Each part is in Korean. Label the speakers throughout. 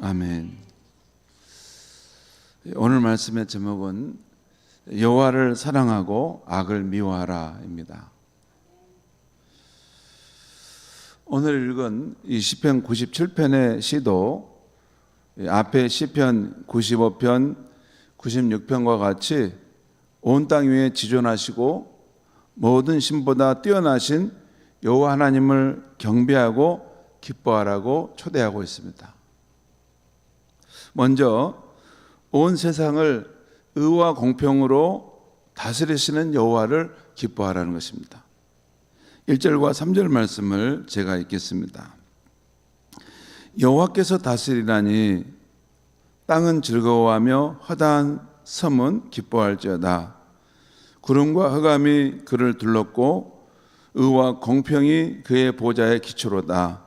Speaker 1: 아멘. 오늘 말씀의 제목은 여호와를 사랑하고 악을 미워하라입니다. 오늘 읽은 이 시편 97편의 시도 앞에 시편 95편, 96편과 같이 온 땅 위에 지존하시고 모든 신보다 뛰어나신 여호와 하나님을 경배하고 기뻐하라고 초대하고 있습니다. 먼저 온 세상을 의와 공평으로 다스리시는 여호와를 기뻐하라는 것입니다. 1절과 3절 말씀을 제가 읽겠습니다. 여호와께서 다스리라니 땅은 즐거워하며 허다한 섬은 기뻐할지어다. 구름과 흑암이 그를 둘렀고 의와 공평이 그의 보좌의 기초로다.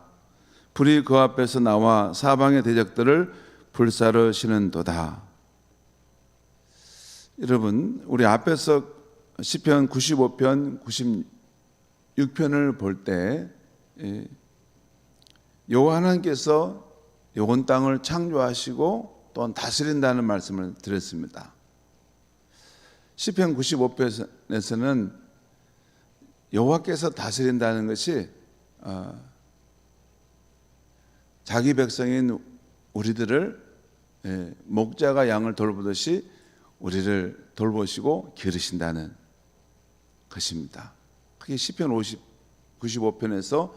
Speaker 1: 불이 그 앞에서 나와 사방의 대적들을 불사르시는도다. 여러분, 우리 앞에서 시편 95편, 96편을 볼 때 여호와 하나님께서 온 땅을 창조하시고 또한 다스린다는 말씀을 드렸습니다. 시편 95편에서는 여호와께서 다스린다는 것이 자기 백성인 우리들을 목자가 양을 돌보듯이 우리를 돌보시고 기르신다는 것입니다. 그게 시편 95편에서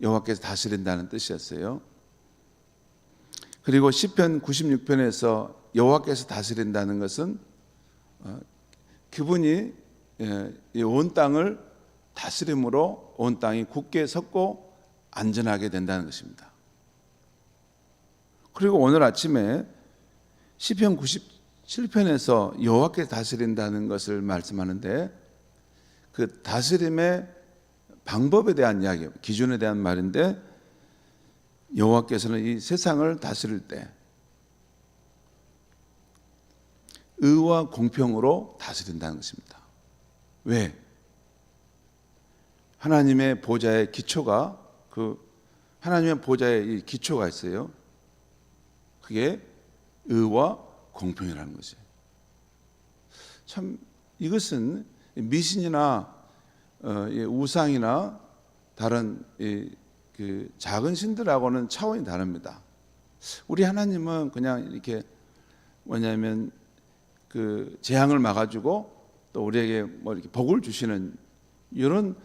Speaker 1: 여호와께서 다스린다는 뜻이었어요. 그리고 시편 96편에서 여호와께서 다스린다는 것은 그분이 온 땅을 다스림으로 온 땅이 굳게 섰고 안전하게 된다는 것입니다. 그리고 오늘 아침에 시편 97편에서 여호와께서 다스린다는 것을 말씀하는데 그 다스림의 방법에 대한 이야기, 기준에 대한 말인데 여호와께서는 이 세상을 다스릴 때 의와 공평으로 다스린다는 것입니다. 왜? 하나님의 보좌의 기초가 하나님의 보좌의 이 기초가 있어요. 그게 의와 공평이라는 것이에요. 참 이것은 미신이나 우상이나 다른 그 작은 신들하고는 차원이 다릅니다. 우리 하나님은 그냥 이렇게 뭐냐면 그 재앙을 막아주고 또 우리에게 뭐 이렇게 복을 주시는 이런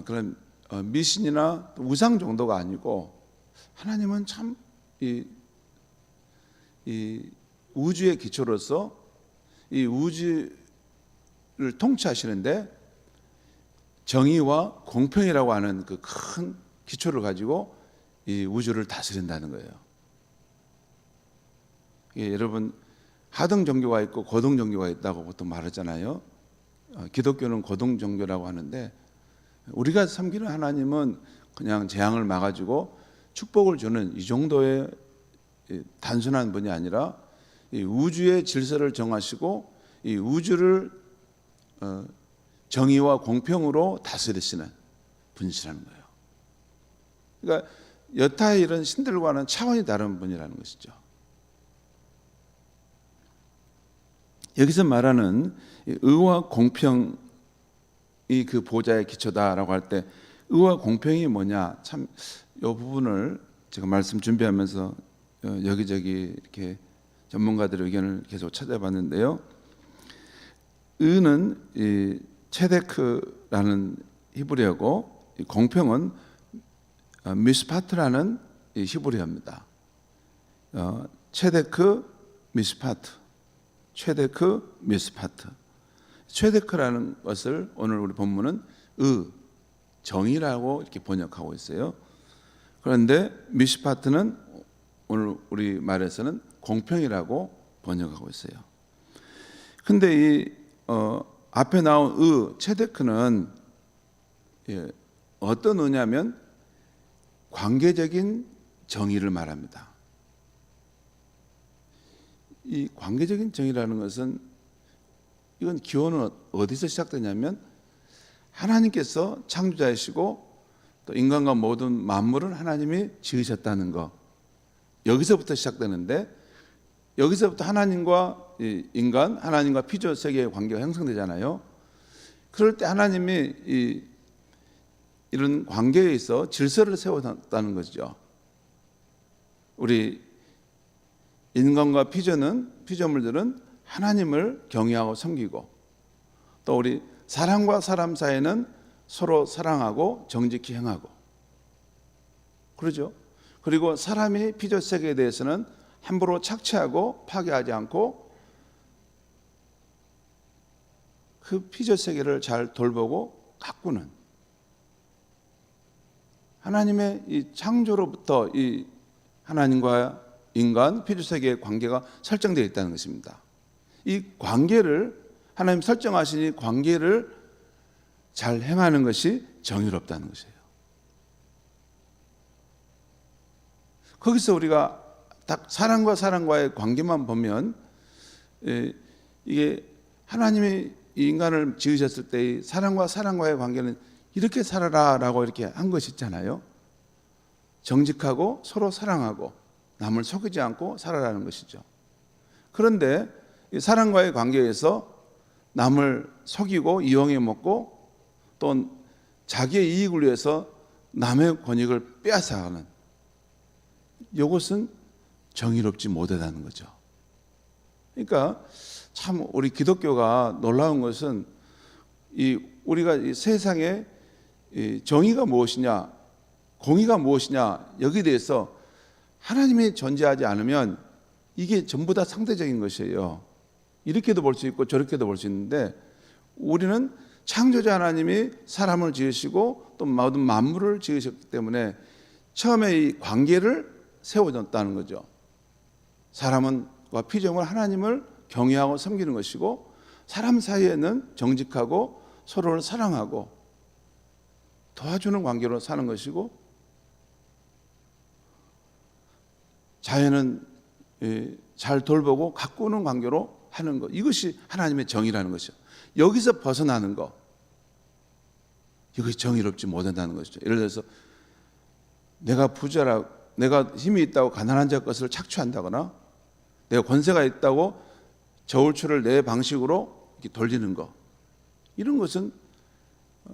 Speaker 1: 그런 미신이나 우상 정도가 아니고 하나님은 참 이 우주의 기초로서 이 우주를 통치하시는데 정의와 공평이라고 하는 그 큰 기초를 가지고 이 우주를 다스린다는 거예요. 여러분 하등 종교가 있고 고등 종교가 있다고 보통 말하잖아요. 기독교는 고등 종교라고 하는데 우리가 섬기는 하나님은 그냥 재앙을 막아주고 축복을 주는 이 정도의 단순한 분이 아니라 이 우주의 질서를 정하시고 이 우주를 정의와 공평으로 다스리시는 분이시라는 거예요. 그러니까 여타의 이런 신들과는 차원이 다른 분이라는 것이죠. 여기서 말하는 의와 공평이 그 보좌의 기초다라고 할 때 의와 공평이 뭐냐, 참 이 부분을 제가 말씀 준비하면서 여기저기 이렇게 전문가들의 의견을 계속 찾아봤는데요. 의는 이 체데크라는 히브리어고 공평은 미스파트라는 히브리어입니다. 체데크 미스파트, 체데크 미스파트. 체데크라는 것을 오늘 우리 본문은 정의라고 이렇게 번역하고 있어요. 그런데 미스파트는 오늘 우리 말에서는 공평이라고 번역하고 있어요. 근데 이 앞에 나온 체데크는 어떤 의냐면 관계적인 정의를 말합니다. 이 관계적인 정의라는 것은 이건 기원은 어디서 시작되냐면 하나님께서 창조자이시고 또 인간과 모든 만물을 하나님이 지으셨다는 것, 여기서부터 시작되는데, 여기서부터 하나님과 이 인간, 하나님과 피조 세계의 관계가 형성되잖아요. 그럴 때 하나님이 이런 관계에 있어 질서를 세웠다는 것이죠. 우리 인간과 피조물들은 하나님을 경외하고 섬기고, 또 우리 사람과 사람 사이에는 서로 사랑하고 정직히 행하고, 그러죠. 그리고 사람이 피조 세계에 대해서는 함부로 착취하고 파괴하지 않고 그 피조 세계를 잘 돌보고 가꾸는, 하나님의 이 창조로부터 이 하나님과 인간, 피조 세계의 관계가 설정되어 있다는 것입니다. 이 관계를, 하나님 설정하신 이 관계를 잘 행하는 것이 정의롭다는 것이에요. 거기서 우리가 딱 사람과 사람과의 관계만 보면, 이게 하나님이 이 인간을 지으셨을 때의 사람과 사람과의 관계는 이렇게 살아라라고 이렇게 한 것이 있잖아요. 정직하고 서로 사랑하고 남을 속이지 않고 살아라는 것이죠. 그런데 이 사람과의 관계에서 남을 속이고 이용해 먹고 또 자기의 이익을 위해서 남의 권익을 빼앗아가는, 이것은 정의롭지 못하다는 거죠. 그러니까 참 우리 기독교가 놀라운 것은 우리가 이 세상에 정의가 무엇이냐, 공의가 무엇이냐, 여기에 대해서 하나님이 존재하지 않으면 이게 전부 다 상대적인 것이에요. 이렇게도 볼 수 있고 저렇게도 볼 수 있는데, 우리는 창조자 하나님이 사람을 지으시고 또 모든 만물을 지으셨기 때문에 처음에 이 관계를 세워졌다는 거죠. 사람과 피조물 하나님을 경외하고 섬기는 것이고, 사람 사이에는 정직하고 서로를 사랑하고 도와주는 관계로 사는 것이고, 자연은 잘 돌보고 가꾸는 관계로 하는 것, 이것이 하나님의 정의라는 것이죠. 여기서 벗어나는 것, 이것이 정의롭지 못한다는 것이죠. 예를 들어서 내가 부자라, 내가 힘이 있다고 가난한 자 것을 착취한다거나, 내가 권세가 있다고 저울추를 내 방식으로 이렇게 돌리는 것, 이런 것은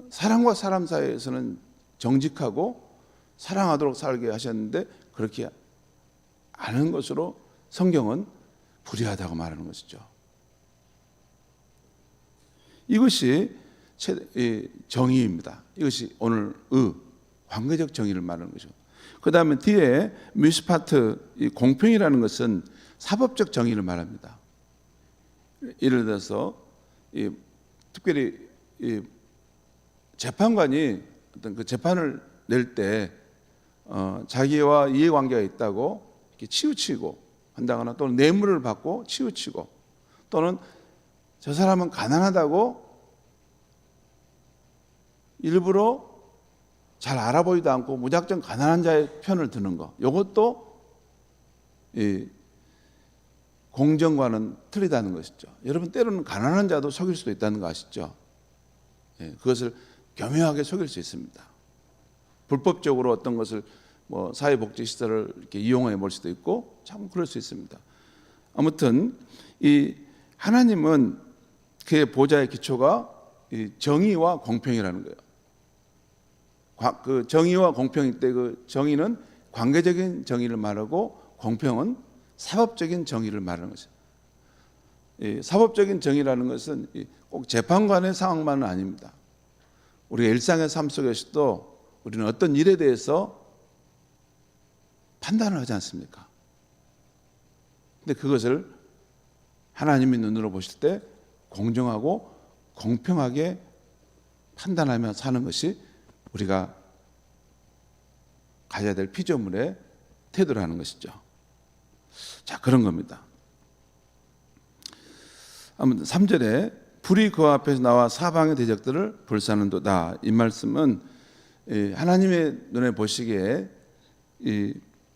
Speaker 1: 사람과 사람 사이에서는 정직하고 사랑하도록 살게 하셨는데 그렇게 않은 것으로 성경은 불의하다고 말하는 것이죠. 이것이 정의입니다. 이것이 오늘 관계적 정의를 말하는 거죠. 그 다음에 뒤에 미스파트, 공평이라는 것은 사법적 정의를 말합니다. 예를 들어서 특별히 재판관이 어떤 그 재판을 낼 때 자기와 이해관계가 있다고 이렇게 치우치고 한다거나, 또는 뇌물을 받고 치우치고, 또는 저 사람은 가난하다고 일부러 잘 알아보지도 않고 무작정 가난한 자의 편을 드는 것, 이것도 공정과는 틀리다는 것이죠. 여러분, 때로는 가난한 자도 속일 수도 있다는 거 아시죠? 그것을 교묘하게 속일 수 있습니다. 불법적으로 어떤 것을 사회복지시설을 이렇게 이용해 볼 수도 있고, 참 그럴 수 있습니다. 아무튼 이 하나님은 그의 보좌의 기초가 이 정의와 공평이라는 거예요. 그 정의와 공평일 때 그 정의는 관계적인 정의를 말하고 공평은 사법적인 정의를 말하는 것이죠. 사법적인 정의라는 것은 꼭 재판관의 상황만은 아닙니다. 우리가 일상의 삶 속에서도 우리는 어떤 일에 대해서 판단을 하지 않습니까? 근데 그것을 하나님의 눈으로 보실 때 공정하고 공평하게 판단하며 사는 것이 우리가 가져야 될 피조물의 태도라는 것이죠. 자, 그런 겁니다. 아무튼 3절에 불이 그 앞에서 나와 사방의 대적들을 불사는도다, 이 말씀은 하나님의 눈에 보시기에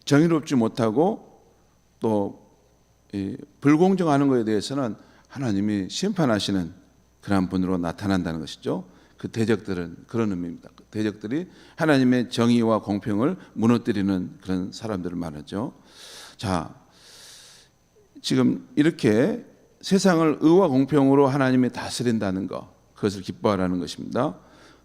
Speaker 1: 정의롭지 못하고 또 불공정하는 것에 대해서는 하나님이 심판하시는 그런 분으로 나타난다는 것이죠. 그 대적들은 그런 의미입니다. 대적들이 하나님의 정의와 공평을 무너뜨리는 그런 사람들을 말하죠. 자, 지금 이렇게 세상을 의와 공평으로 하나님이 다스린다는 것, 그것을 기뻐하라는 것입니다.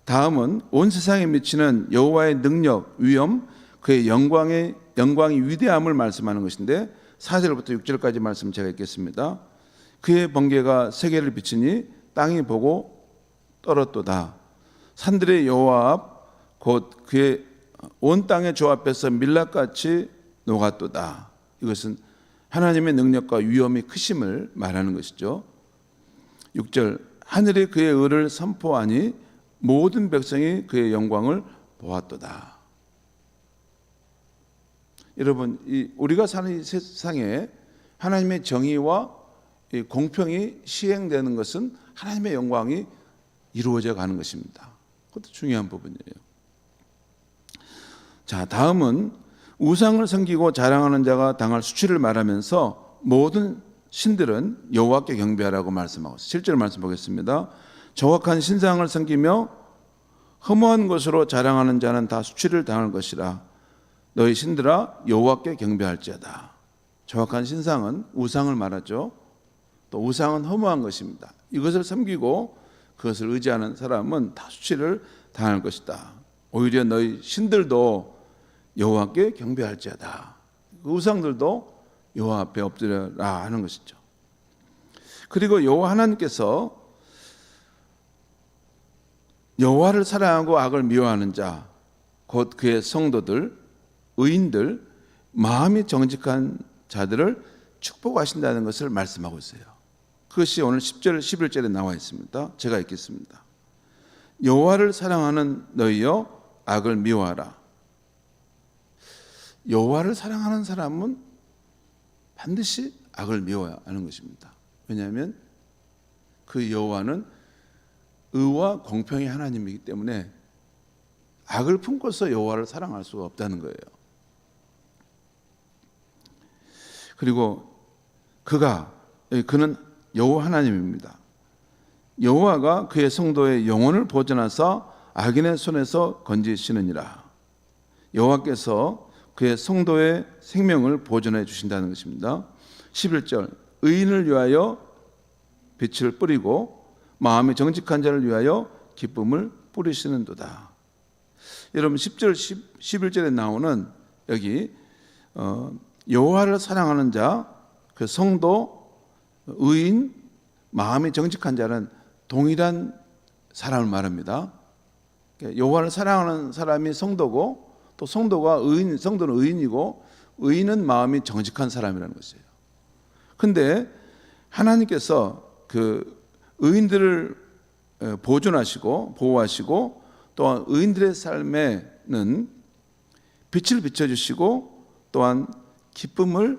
Speaker 1: 다음은 온 세상에 미치는 여호와의 능력, 위엄, 그의 영광이 위대함을 말씀하는 것인데 4절부터 6절까지 말씀 제가 읽겠습니다. 그의 번개가 세계를 비치니 땅이 보고 떨었도다. 산들의 여호와 앞, 곧 그의 온 땅의 조 앞에서 밀랍같이 녹았도다. 이것은 하나님의 능력과 위엄이 크심을 말하는 것이죠. 6절, 하늘이 그의 의를 선포하니 모든 백성이 그의 영광을 보았도다. 여러분, 우리가 사는 이 세상에 하나님의 정의와 공평이 시행되는 것은 하나님의 영광이 이루어져 가는 것입니다. 그것도 중요한 부분이에요. 자, 다음은 우상을 섬기고 자랑하는 자가 당할 수치를 말하면서 모든 신들은 여호와께 경배하라고 말씀하고 있어요. 7절 말씀 보겠습니다. 조각한 신상을 섬기며 허무한 것으로 자랑하는 자는 다 수치를 당할 것이라. 너희 신들아 여호와께 경배할지어다. 조각한 신상은 우상을 말하죠. 또 우상은 허무한 것입니다. 이것을 섬기고 그것을 의지하는 사람은 다 수치를 당할 것이다. 오히려 너희 신들도 여호와께 경배할지어다. 그 우상들도 여호와 앞에 엎드려라 하는 것이죠. 그리고 여호와 하나님께서 여호와를 사랑하고 악을 미워하는 자, 곧 그의 성도들, 의인들, 마음이 정직한 자들을 축복하신다는 것을 말씀하고 있어요. 그것이 오늘 10절, 11절에 나와 있습니다. 제가 읽겠습니다. 여호와를 사랑하는 너희여 악을 미워하라. 여호와를 사랑하는 사람은 반드시 악을 미워야 하는 것입니다. 왜냐하면 그 여호와는 의와 공평의 하나님이기 때문에 악을 품고서 여호와를 사랑할 수가 없다는 거예요. 그리고 그는 여호와 하나님입니다. 여호와가 그의 성도의 영혼을 보존하사 악인의 손에서 건지시느니라. 여호와께서 그의 성도의 생명을 보존해 주신다는 것입니다. 11절, 의인을 위하여 빛을 뿌리고 마음이 정직한 자를 위하여 기쁨을 뿌리시는도다. 여러분 10절, 11절에 나오는 여기 여호와를 사랑하는 자, 그 성도, 의인, 마음이 정직한 자는 동일한 사람을 말합니다. 여호와를 사랑하는 사람이 성도고 또 성도는 의인이고 의인은 마음이 정직한 사람이라는 것이에요. 근데 하나님께서 그 의인들을 보존하시고 보호하시고 또한 의인들의 삶에는 빛을 비춰주시고 또한 기쁨을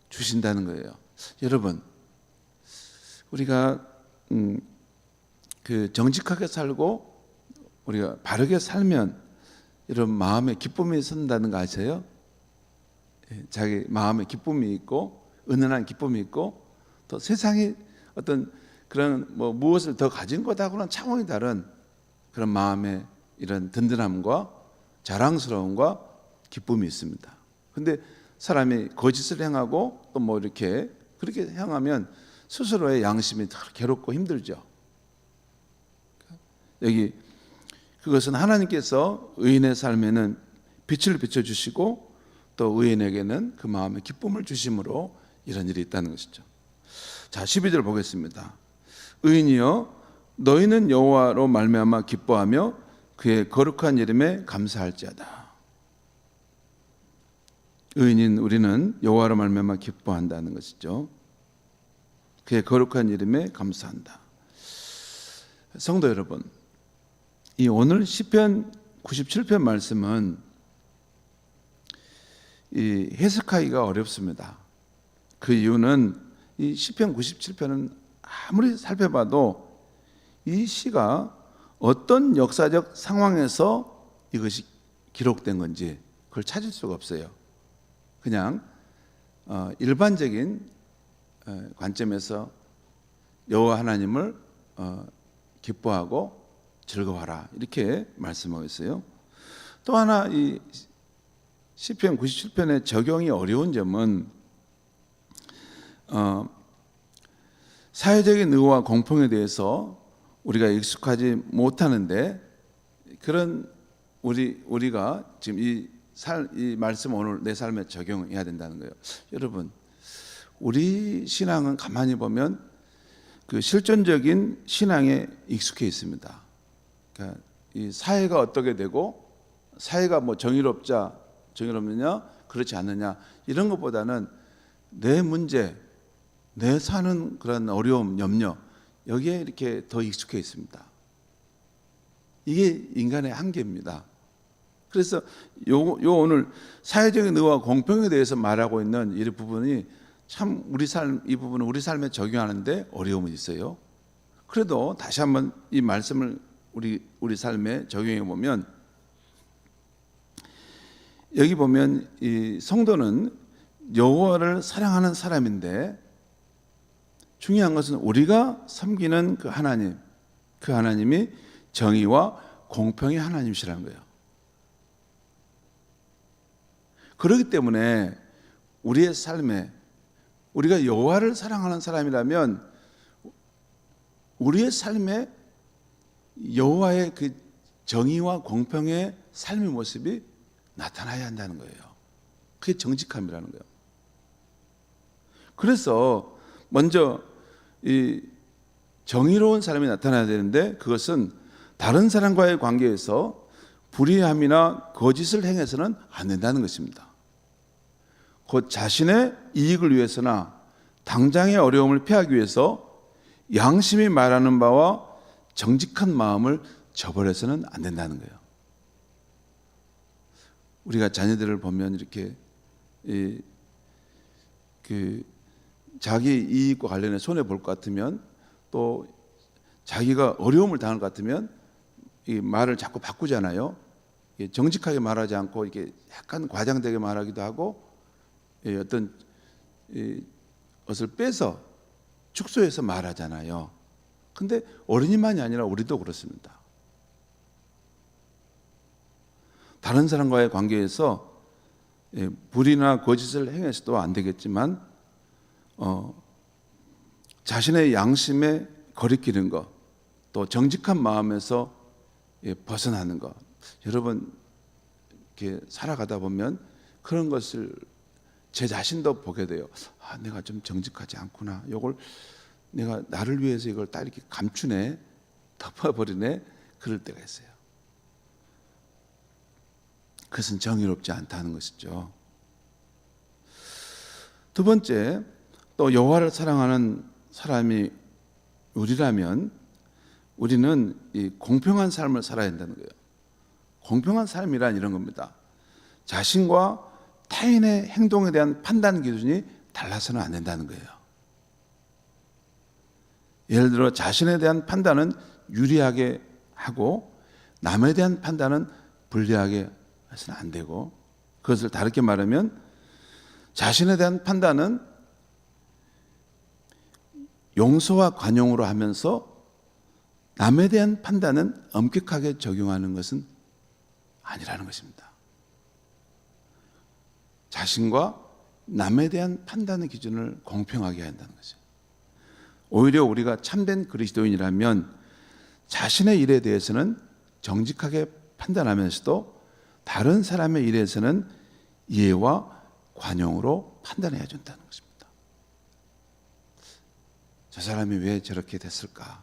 Speaker 1: 주신다는 거예요. 여러분, 우리가 그 정직하게 살고 우리가 바르게 살면 이런 마음에 기쁨이 선다는 거 아세요? 자기 마음에 기쁨이 있고 은은한 기쁨이 있고 또 세상이 어떤 그런 무엇을 더 가진 것하고는 차원이 다른 그런 마음의 이런 든든함과 자랑스러움과 기쁨이 있습니다. 근데 사람이 거짓을 행하고 또 이렇게 그렇게 행하면 스스로의 양심이 더 괴롭고 힘들죠. 여기 그것은 하나님께서 의인의 삶에는 빛을 비춰주시고 또 의인에게는 그 마음의 기쁨을 주심으로 이런 일이 있다는 것이죠. 자, 12절 보겠습니다. 의인이여 너희는 여호와로 말미암아 기뻐하며 그의 거룩한 이름에 감사할지어다. 의인인 우리는 여호와로 말미암아 기뻐한다는 것이죠. 그의 거룩한 이름에 감사한다. 성도 여러분, 이 오늘 시편 97편 말씀은 이 해석하기가 어렵습니다. 그 이유는 이 시편 97편은 아무리 살펴봐도 이 시가 어떤 역사적 상황에서 이것이 기록된 건지 그걸 찾을 수가 없어요. 그냥 일반적인 관점에서 여호와 하나님을 기뻐하고 즐거워하라 이렇게 말씀하고 있어요. 또 하나 이 시편 97편의 적용이 어려운 점은 사회적인 의와 공평에 대해서 우리가 익숙하지 못하는데, 그런 우리가 지금 이 말씀 오늘 내 삶에 적용해야 된다는 거예요. 여러분, 우리 신앙은 가만히 보면 그 실존적인 신앙에 익숙해 있습니다. 그러니까 이 사회가 어떻게 되고, 사회가 뭐 정의롭느냐 그렇지 않느냐, 이런 것보다는 내 문제, 내 사는 그런 어려움, 염려, 여기에 이렇게 더 익숙해 있습니다. 이게 인간의 한계입니다. 그래서 오늘 사회적인 의와 공평에 대해서 말하고 있는 이 부분이 참 이 부분은 우리 삶에 적용하는데 어려움이 있어요. 그래도 다시 한번 이 말씀을 우리 삶에 적용해 보면, 여기 보면 이 성도는 여호와를 사랑하는 사람인데, 중요한 것은 우리가 섬기는 그 하나님이 정의와 공평의 하나님이시라는 거예요. 그렇기 때문에 우리의 삶에, 우리가 여호와를 사랑하는 사람이라면 우리의 삶에 여호와의 그 정의와 공평의 삶의 모습이 나타나야 한다는 거예요. 그게 정직함이라는 거예요. 그래서 먼저 이 정의로운 사람이 나타나야 되는데, 그것은 다른 사람과의 관계에서 불의함이나 거짓을 행해서는 안 된다는 것입니다. 곧 자신의 이익을 위해서나 당장의 어려움을 피하기 위해서 양심이 말하는 바와 정직한 마음을 저버려서는 안 된다는 거예요. 우리가 자녀들을 보면 이렇게 자기 이익과 관련해 손해 볼 것 같으면, 또 자기가 어려움을 당할 것 같으면 이 말을 자꾸 바꾸잖아요. 정직하게 말하지 않고 이렇게 약간 과장되게 말하기도 하고, 어떤 것을 빼서 축소해서 말하잖아요. 근데 어린이만이 아니라 우리도 그렇습니다. 다른 사람과의 관계에서 불의나 거짓을 행해서도 안 되겠지만, 자신의 양심에 거리끼는 것, 또 정직한 마음에서 벗어나는 것. 여러분, 이렇게 살아가다 보면 그런 것을 제 자신도 보게 돼요. 내가 좀 정직하지 않구나. 이걸 내가 나를 위해서 이걸 딱 이렇게 감추네, 덮어버리네, 그럴 때가 있어요. 그것은 정의롭지 않다는 것이죠. 두 번째, 또 여호와를 사랑하는 사람이 우리라면 우리는 이 공평한 삶을 살아야 한다는 거예요. 공평한 삶이란 이런 겁니다. 자신과 타인의 행동에 대한 판단 기준이 달라서는 안 된다는 거예요. 예를 들어 자신에 대한 판단은 유리하게 하고 남에 대한 판단은 불리하게 해서는 안 되고, 그것을 다르게 말하면 자신에 대한 판단은 용서와 관용으로 하면서 남에 대한 판단은 엄격하게 적용하는 것은 아니라는 것입니다. 자신과 남에 대한 판단의 기준을 공평하게 해야 한다는 거죠. 오히려 우리가 참된 그리스도인이라면 자신의 일에 대해서는 정직하게 판단하면서도 다른 사람의 일에서는 이해와 관용으로 판단해야 된다는 것입니다. 저 사람이 왜 저렇게 됐을까?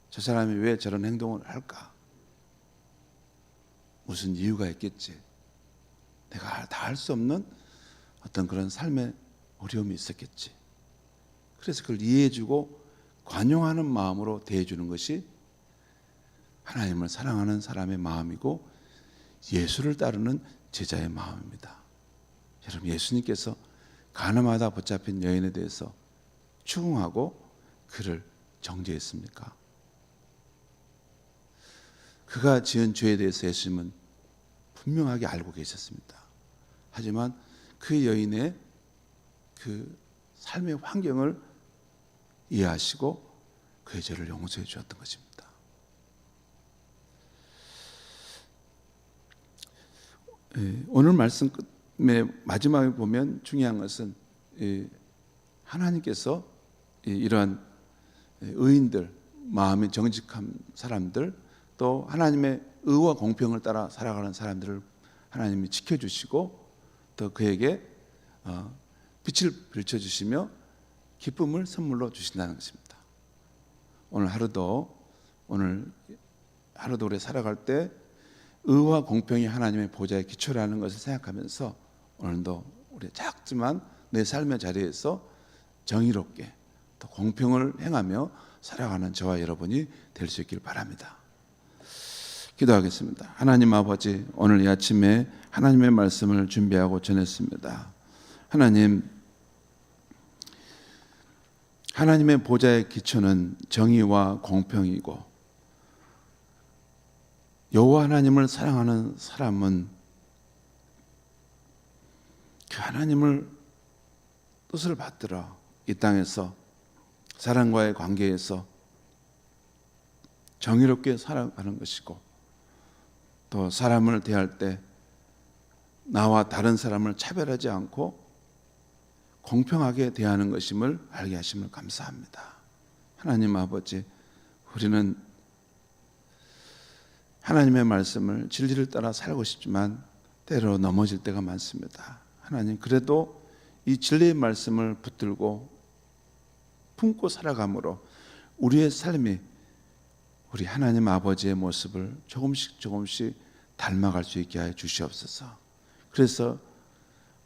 Speaker 1: 저 사람이 왜 저런 행동을 할까? 무슨 이유가 있겠지. 내가 다 할 수 없는 어떤 그런 삶의 어려움이 있었겠지. 그래서 그걸 이해해주고 관용하는 마음으로 대해주는 것이 하나님을 사랑하는 사람의 마음이고 예수를 따르는 제자의 마음입니다. 여러분, 예수님께서 가늠하다 붙잡힌 여인에 대해서 추궁하고 그를 정죄했습니까? 그가 지은 죄에 대해서 예수님은 분명하게 알고 계셨습니다. 하지만 그 여인의 그 삶의 환경을 이해하시고 그의 죄를 용서해 주었던 것입니다. 오늘 말씀 끝에 마지막에 보면 중요한 것은 하나님께서 이러한 의인들, 마음이 정직한 사람들, 또 하나님의 의와 공평을 따라 살아가는 사람들을 하나님이 지켜주시고 또 그에게 빛을 비춰주시며 기쁨을 선물로 주신다는 것입니다. 오늘 하루도 우리 살아갈 때 의와 공평이 하나님의 보좌의 기초라는 것을 생각하면서 오늘도 우리 작지만 내 삶의 자리에서 정의롭게 또 공평을 행하며 살아가는 저와 여러분이 될 수 있길 바랍니다. 기도하겠습니다. 하나님 아버지, 오늘 이 아침에 하나님의 말씀을 준비하고 전했습니다. 하나님의 보좌의 기초는 정의와 공평이고 여호와 하나님을 사랑하는 사람은 그 하나님을 뜻을 받들어 이 땅에서 사람과의 관계에서 정의롭게 살아가는 것이고 또 사람을 대할 때 나와 다른 사람을 차별하지 않고 공평하게 대하는 것임을 알게 하심을 감사합니다. 하나님 아버지, 우리는 하나님의 말씀을 진리를 따라 살고 싶지만 때로 넘어질 때가 많습니다. 하나님, 그래도 이 진리의 말씀을 붙들고 품고 살아감으로 우리의 삶이 우리 하나님 아버지의 모습을 조금씩 닮아갈 수 있게 하여 주시옵소서. 그래서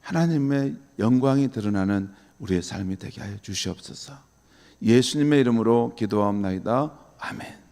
Speaker 1: 하나님의 영광이 드러나는 우리의 삶이 되게 하여 주시옵소서. 예수님의 이름으로 기도하옵나이다. 아멘.